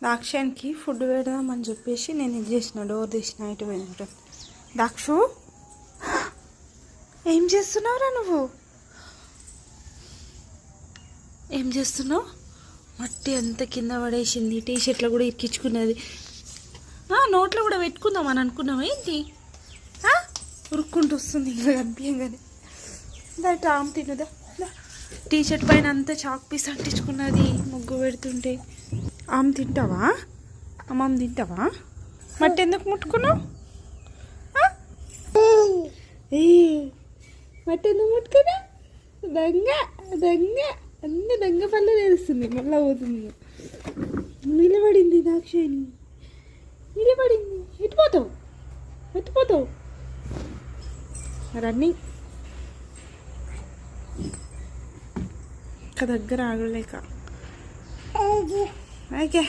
దాక్షానికి food పెడదామని చెప్పేసి నేను ఇది చేసిన, డోర్ తీసిన ఇటు పోయినట్టు. దాక్షు, ఏం చేస్తున్నావురా నువ్వు? ఏం చేస్తున్నావు? మట్టి అంత కింద పడేసింది, టీ షర్ట్లో కూడా ఇరికించుకున్నది. నోట్లో కూడా పెట్టుకుందామని అనుకున్నావా ఏంటి? ఉరుక్కుంటూ వస్తుంది ఇంకా కనిపించగానే. దట్ ఆమె తినదా, టీ షర్ట్ పైన అంతా చాక్ పీస్ అంటించుకున్నది ముగ్గు పెడుతుంటే. ఆమె తింటావా? అమ్మమ్మ తింటావా? మట్టి ఎందుకు ముట్టుకున్నావు? మట్టి ఎందుకు ముట్టుకున్నా? దొంగ దొంగ, అన్ని దొంగ పనులు తెలుస్తుంది. మళ్ళీ పోతుంది. నిలబడింది దాక్షాయణి, నిలబడింది. ఎట్టిపోతావు, ఎట్టిపోతావు? రన్నింగ్ దగ్గర ఆగలేక. ఓకే.